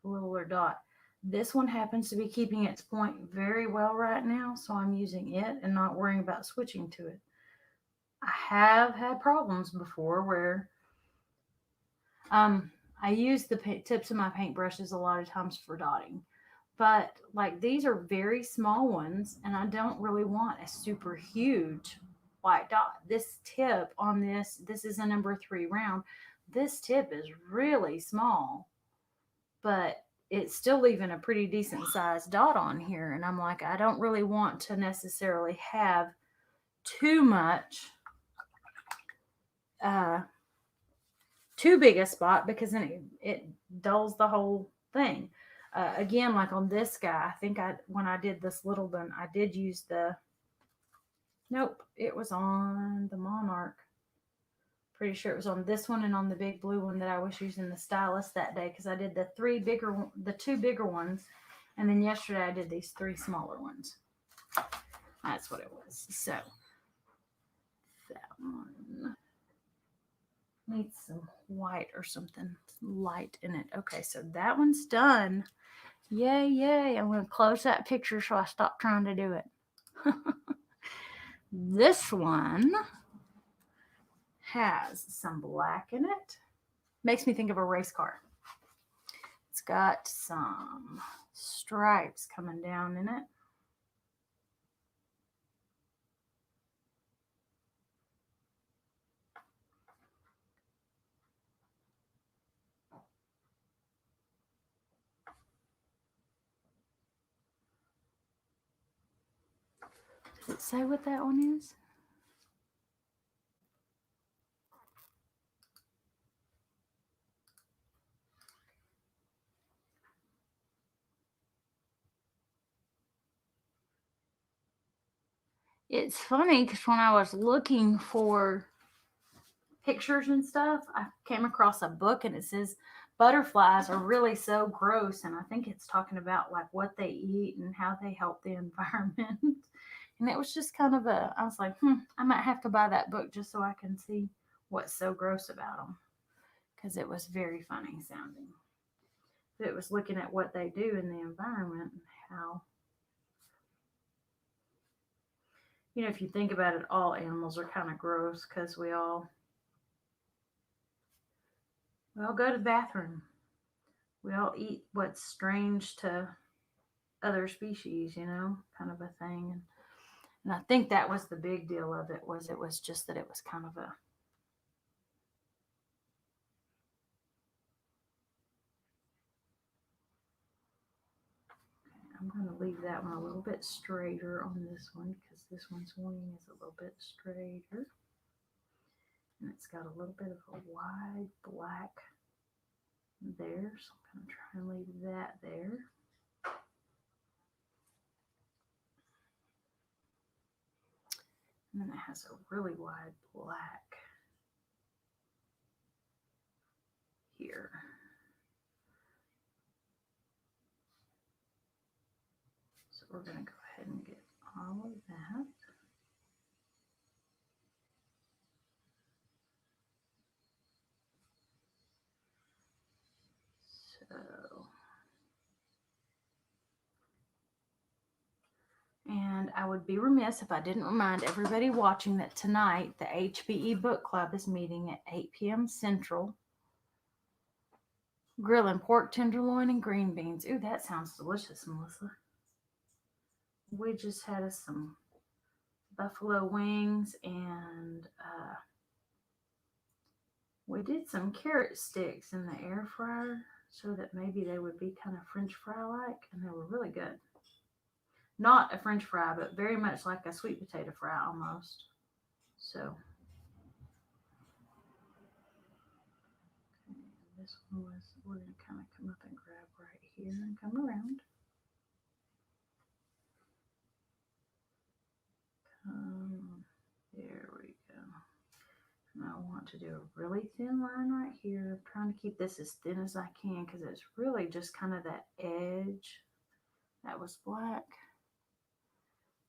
Speaker 1: a littler dot. This one happens to be keeping its point very well right now, so I'm using it and not worrying about switching to it. I have had problems before where I use the tips of my paintbrushes a lot of times for dotting. But like these are very small ones, and I don't really want a super huge white dot. This tip on this is a number 3 round. This tip is really small, but it's still leaving a pretty decent sized dot on here. And I'm like, I don't really want to necessarily have too much, too big a spot, because then it dulls the whole thing. Again, like on this guy, I think when I did this little one, I did use nope, it was on the Monarch. Pretty sure it was on this one and on the big blue one that I was using the stylus that day, because I did the two bigger ones, and then yesterday I did these 3 smaller ones. That's what it was. So that one needs some white or something light in it. Okay, so that one's done. Yay, yay. I'm going to close that picture so I stop trying to do it. This one has some black in it. Makes me think of a race car. It's got some stripes coming down in it. Does it say what that one is? It's funny because when I was looking for pictures and stuff, I came across a book, and it says butterflies are really so gross, and I think it's talking about like what they eat and how they help the environment. And it was just kind of I was like, I might have to buy that book just so I can see what's so gross about them, because it was very funny sounding. But it was looking at what they do in the environment and how if you think about it, all animals are kind of gross because we all go to the bathroom. We all eat what's strange to other species, kind of a thing. And I think that was the big deal of it was just that it was kind of a I'm going to leave that one a little bit straighter on this one because this one's wing is a little bit straighter. And it's got a little bit of a wide black there. So I'm going to try and leave that there. And then it has a really wide black here. So we're going to go ahead and get all of that. So, and I would be remiss if I didn't remind everybody watching that tonight the HBE Book Club is meeting at 8 p.m. Central. Grilling pork tenderloin and green beans. Ooh, that sounds delicious, Melissa. We just had us some buffalo wings and we did some carrot sticks in the air fryer so that maybe they would be kind of French fry-like, and they were really good. Not a French fry, but very much like a sweet potato fry almost. So this one we're going to kind of come up and grab right here and come around. There we go. And I want to do a really thin line right here. I'm trying to keep this as thin as I can because it's really just kind of that edge. That was black.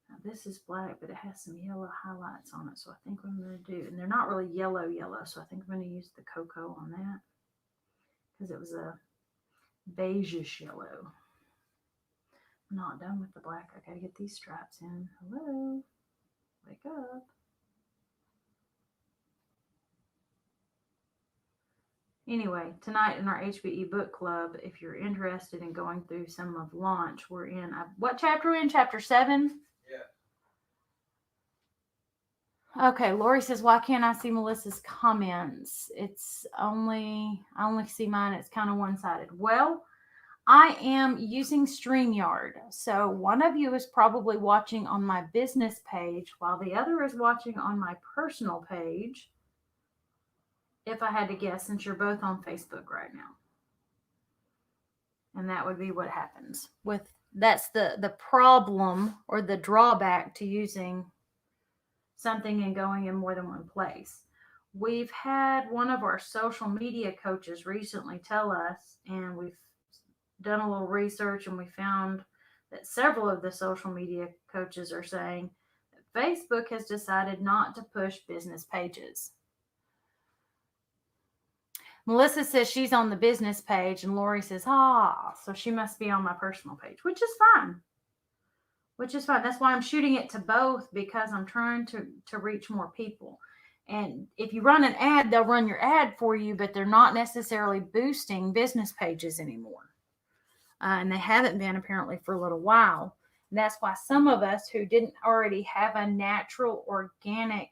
Speaker 1: Now this is black, but it has some yellow highlights on it. So I think what I'm going to do, and they're not really yellow, so I think I'm going to use the cocoa on that because it was a beigeish yellow. I'm not done with the black. I got to get these stripes in. Hello, wake up. Anyway, tonight in our HBE book club, if you're interested in going through some of Launch, we're in, what chapter are we in? Chapter 7? Yeah. Okay, Lori says, why can't I see Melissa's comments? I only see mine. It's kind of one-sided. Well, I am using StreamYard. So one of you is probably watching on my business page while the other is watching on my personal page. If I had to guess, since you're both on Facebook right now. And that would be what happens that's the problem or the drawback to using something and going in more than one place. We've had one of our social media coaches recently tell us, and we've done a little research, and we found that several of the social media coaches are saying that Facebook has decided not to push business pages. Melissa says she's on the business page, and Lori says, so she must be on my personal page, which is fine. That's why I'm shooting it to both, because I'm trying to reach more people. And if you run an ad, they'll run your ad for you, but they're not necessarily boosting business pages anymore. And they haven't been apparently for a little while. And that's why some of us who didn't already have a natural organic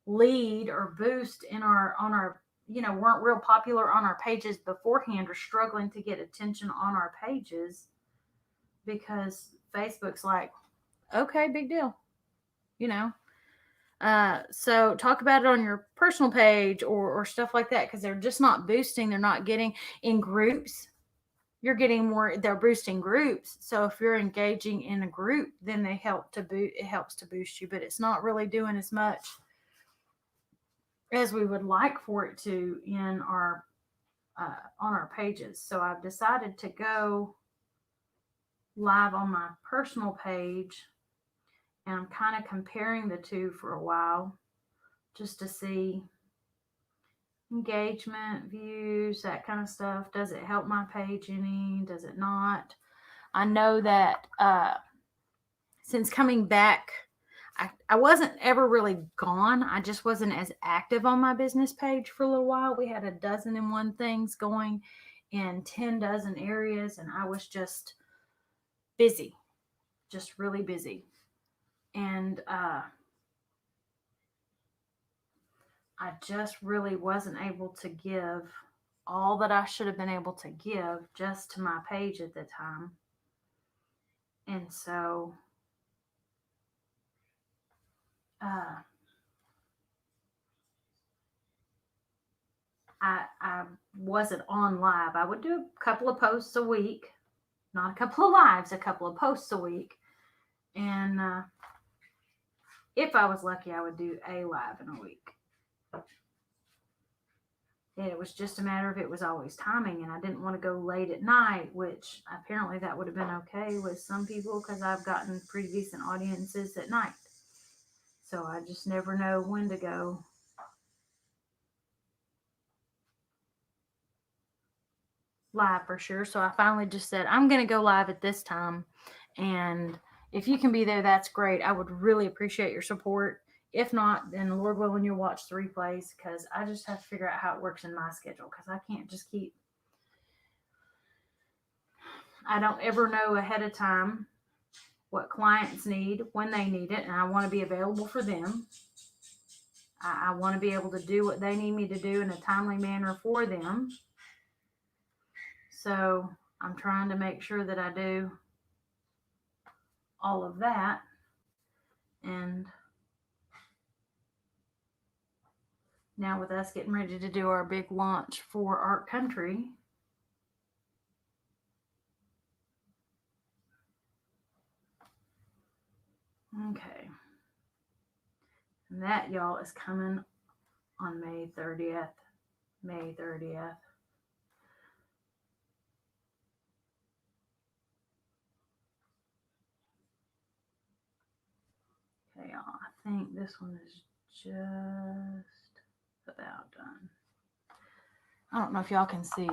Speaker 1: lead or boost on our weren't real popular on our pages beforehand, are struggling to get attention on our pages because Facebook's like, okay, big deal, so talk about it on your personal page or stuff like that, because they're just not boosting. They're not getting in groups. You're getting more. They're boosting groups. So if you're engaging in a group, then it helps to boost you, but it's not really doing as much as we would like for it to in our on our pages. So I've decided to go live on my personal page, and I'm kind of comparing the two for a while just to see engagement, views, that kind of stuff. Does it help my page any? Does it not? I know that since coming back, I wasn't ever really gone. I just wasn't as active on my business page for a little while. We had 12 things going in 10 dozen areas, and I was just busy, just really busy. And I just really wasn't able to give all that I should have been able to give just to my page at the time. And so I wasn't on live. I would do a couple of posts a week, not a couple of lives, a couple of posts a week. And if I was lucky, I would do a live in a week. And it was just a matter of it was always timing, and I didn't want to go late at night, which apparently that would have been okay with some people because I've gotten pretty decent audiences at night. So I just never know when to go. Live for sure. So I finally just said, I'm going to go live at this time. And if you can be there, that's great. I would really appreciate your support. If not, then Lord willing, you'll watch the replays because I just have to figure out how it works in my schedule because I can't just keep. I don't ever know ahead of time what clients need, when they need it, and I want to be available for them. I want to be able to do what they need me to do in a timely manner for them. So I'm trying to make sure that I do all of that. And now with us getting ready to do our big launch for Art Country, okay. And that, y'all, is coming on May 30th. May 30th. Okay, y'all, I think this one is just about done. I don't know if y'all can see.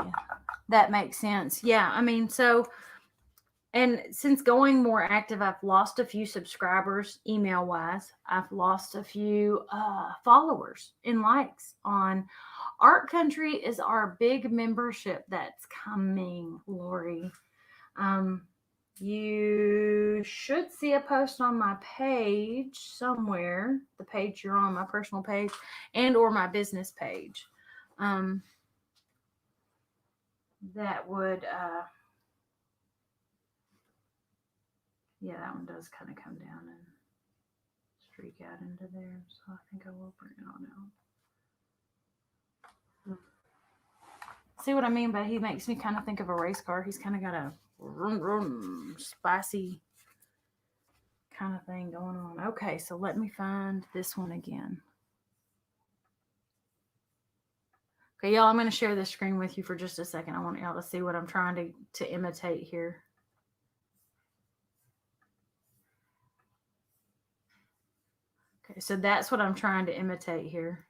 Speaker 1: That makes sense. Yeah, I mean, so, and since going more active, I've lost a few subscribers email wise. I've lost a few followers and likes on Art Country is our big membership that's coming, Lori. You should see a post on my page somewhere, the page you're on, my personal page, and or my business page. That would, yeah, that one does kind of come down and streak out into there. So I think I will bring it on out. See what I mean? But he makes me kind of think of a race car. He's kind of got a vroom, vroom, spicy kind of thing going on. Okay, so let me find this one again. Okay, y'all, I'm going to share this screen with you for just a second. I want y'all to see what I'm trying to imitate here. Okay, so that's what I'm trying to imitate here.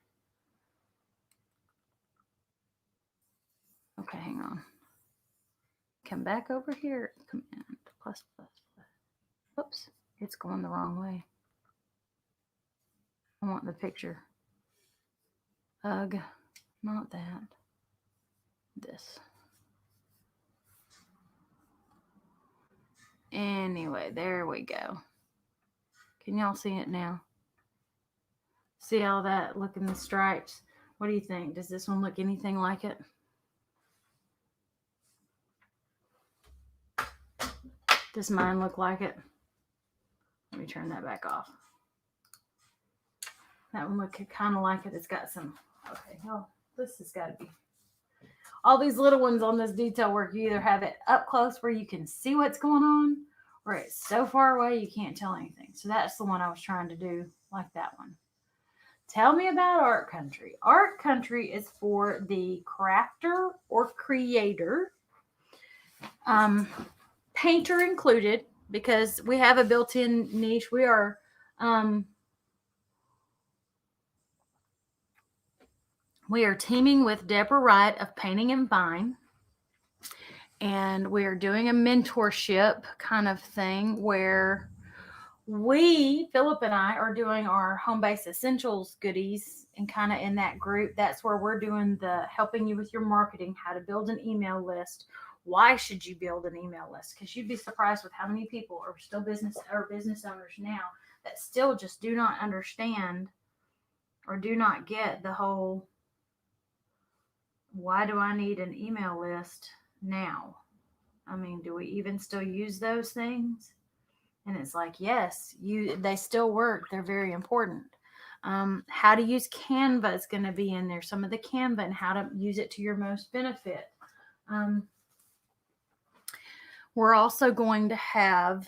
Speaker 1: Okay, hang on. Come back over here. Command plus. Oops, it's going the wrong way. I want the picture. Ugh, not that. This. Anyway, there we go. Can y'all see it now? See all that? Look in the stripes. What do you think? Does this one look anything like it? Does mine look like it? Let me turn that back off. That one look kind of like it. It's got some, okay, well, this has got to be. All these little ones on this detail work, you either have it up close where you can see what's going on, or it's so far away you can't tell anything. So that's the one I was trying to do, like that one. Tell me about Art Country. Art Country is for the crafter or creator, painter included, because we have a built-in niche. We are teaming with Deborah Wright of Painting and Vine, and we are doing a mentorship kind of thing where Philip and I, are doing our home base essentials goodies, and kind of in that group, that's where we're doing the helping you with your marketing, how to build an email list. Why should you build an email list? Because you'd be surprised with how many people are still business owners now that still just do not understand or do not get the whole, why do I need an email list now? I mean, do we even still use those things? And it's like, yes, they still work. They're very important. How to use Canva is going to be in there. Some of the Canva and how to use it to your most benefit. We're also going to have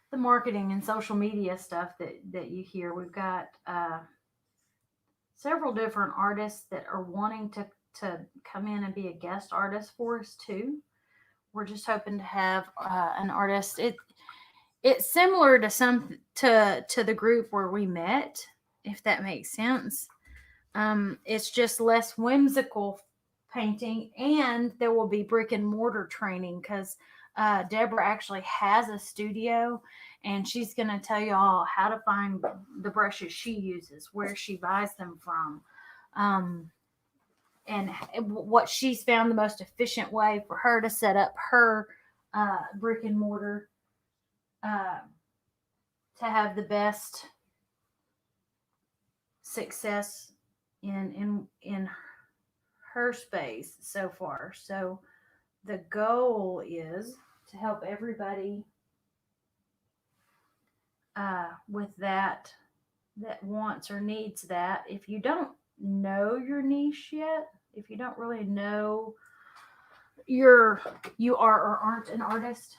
Speaker 1: the marketing and social media stuff that you hear. We've got several different artists that are wanting to come in and be a guest artist for us too. We're just hoping to have an artist. It's similar to to the group where we met, if that makes sense. It's just less whimsical painting, and there will be brick and mortar training because Deborah actually has a studio, and she's going to tell you all how to find the brushes she uses, where she buys them from, and what she's found the most efficient way for her to set up her brick and mortar to have the best success in her space so far. So the goal is to help everybody with that wants or needs that. If you don't know your niche yet, if you don't really know you are or aren't an artist,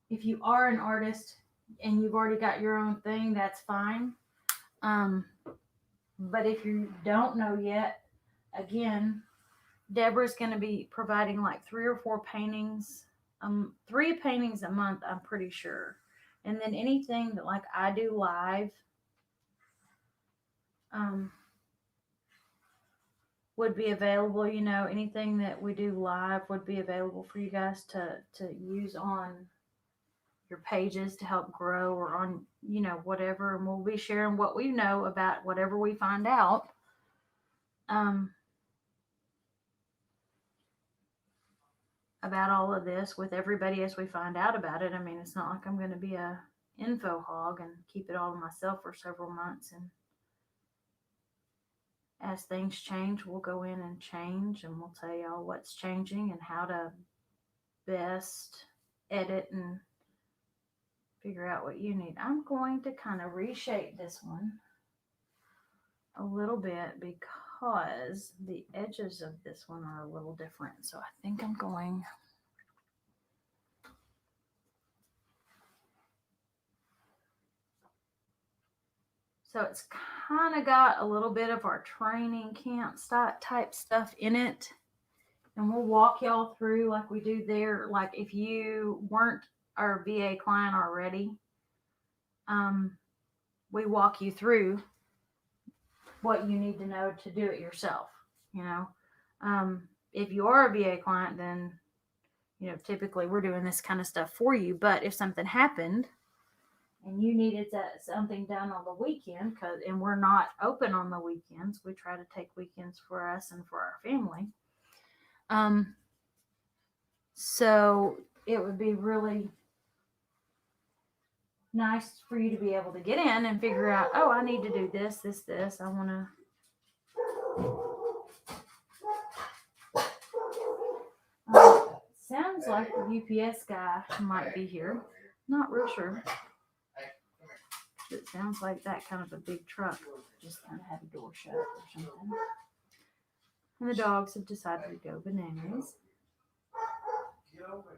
Speaker 1: if you are an artist and you've already got your own thing, that's fine. But if you don't know yet, again, Deborah's going to be providing like 3 or 4 paintings, 3 paintings a month, I'm pretty sure. And then anything that like I do live, would be available. You know, anything that we do live would be available for you guys to use on your pages to help grow, or on, you know, whatever. And we'll be sharing what we know about whatever we find out. About all of this with everybody as we find out about it. I mean, it's not like I'm going to be a info hog and keep it all to myself for several months. And as things change, we'll go in and change, and we'll tell y'all what's changing and how to best edit and figure out what you need. I'm going to kind of reshape this one a little bit because the edges of this one are a little different. So I think I'm going... So it's kind of got a little bit of our training camp type stuff in it. And we'll walk y'all through like we do there. Like if you weren't our VA client already, we walk you through what you need to know to do it yourself. You know, if you are a VA client, then, you know, typically we're doing this kind of stuff for you. But if something happened and you needed something done on the weekend, and we're not open on the weekends, we try to take weekends for us and for our family. So it would be really nice for you to be able to get in and figure out, oh, I need to do this. I want to. Sounds like the UPS guy might be here. Not real sure. It sounds like that kind of a big truck just kind of had a door shut or something. And the dogs have decided to go bananas.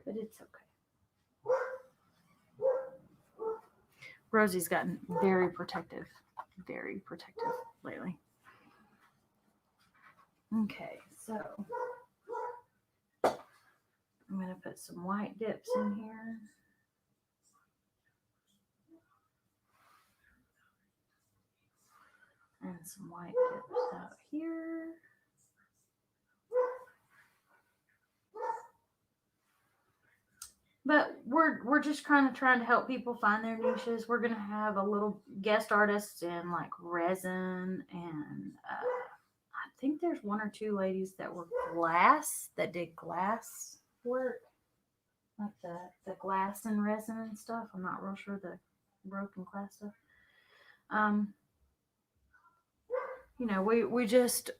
Speaker 1: But it's okay. Rosie's gotten very protective lately. Okay, so I'm going to put some white dips in here. And some white dips out here. But we're just kind of trying to help people find their niches. We're gonna have a little guest artists in like resin, and I think there's one or two ladies that were glass that did glass work, like the glass and resin and stuff. I'm not real sure the broken glass stuff. Um,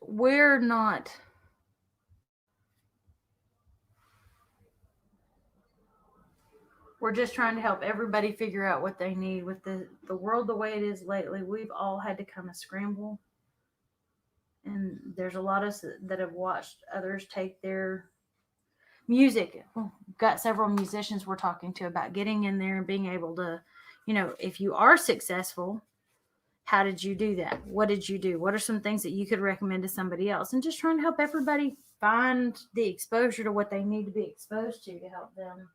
Speaker 1: we're not. We're just trying to help everybody figure out what they need with the world the way it is lately. We've all had to kind of scramble, and there's a lot of us that have watched others take their music. Got several musicians we're talking to about getting in there and being able to, if you are successful, how did you do that? What did you do? What are some things that you could recommend to somebody else? And just trying to help everybody find the exposure to what they need to be exposed to help them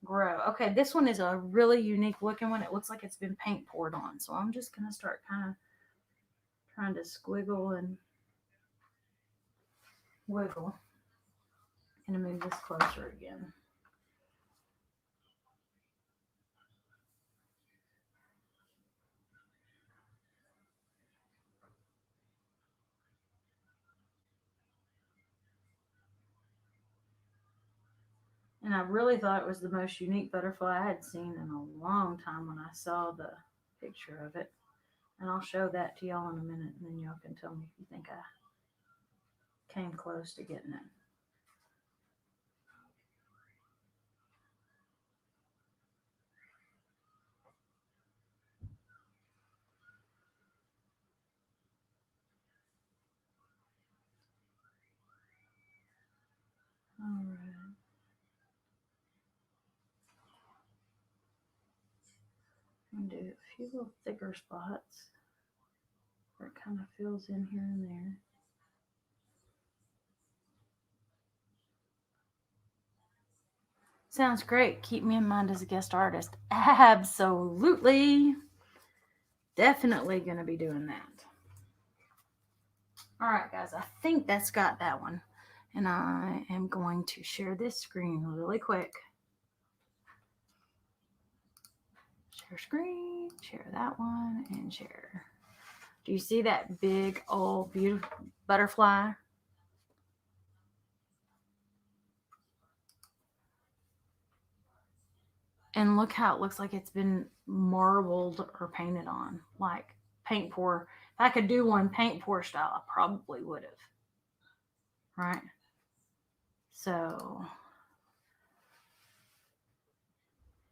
Speaker 1: grow. Okay, this one is a really unique looking one. It looks like it's been paint poured on. So I'm just going to start kind of trying to squiggle and wiggle. I'm going to move this closer again. And I really thought it was the most unique butterfly I had seen in a long time when I saw the picture of it. And I'll show that to y'all in a minute, and then y'all can tell me if you think I came close to getting it. All right. I'm going to do a few little thicker spots where it kind of fills in here and there. Sounds great. Keep me in mind as a guest artist. Absolutely. Definitely going to be doing that. All right, guys. I think that's got that one. And I am going to share this screen really quick. Share screen, share that one, and share. Do you see that big, old, beautiful butterfly? And look how it looks like it's been marbled or painted on, like paint pour. If I could do one paint pour style, I probably would have. Right? So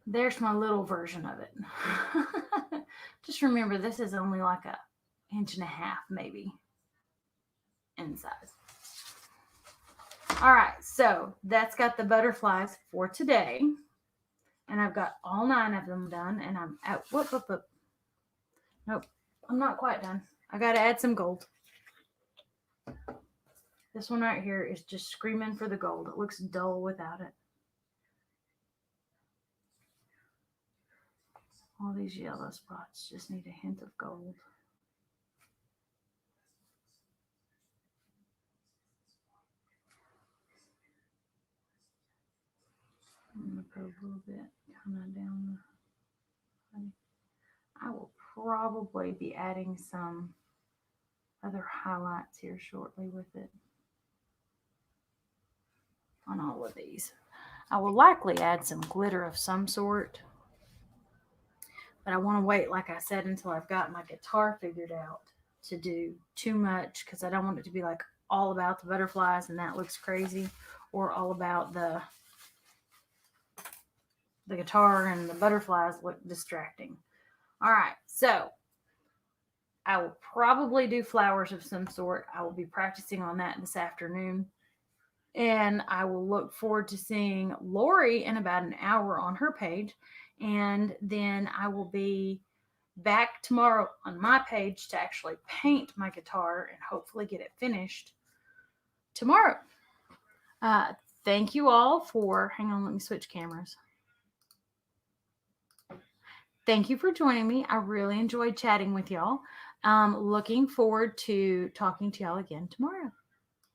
Speaker 1: there's my little version of it. Just remember, this is only like a inch and a half, maybe, in size. All right, so that's got the butterflies for today. And I've got all 9 of them done, and I'm at whoop. Nope, I'm not quite done. I got to add some gold. This one right here is just screaming for the gold. It looks dull without it. All these yellow spots just need a hint of gold. I'm going to put a little bit kind of down the... I will probably be adding some other highlights here shortly with it on all of these. I will likely add some glitter of some sort, but I want to wait, like I said, until I've got my guitar figured out to do too much, because I don't want it to be like all about the butterflies and that looks crazy, or all about the guitar and the butterflies look distracting. All right, so I will probably do flowers of some sort. I will be practicing on that this afternoon. And I will look forward to seeing Lori in about an hour on her page. And then I will be back tomorrow on my page to actually paint my guitar and hopefully get it finished tomorrow. Thank you all for, hang on, let me switch cameras. Thank you for joining me. I really enjoyed chatting with y'all. Looking forward to talking to y'all again tomorrow.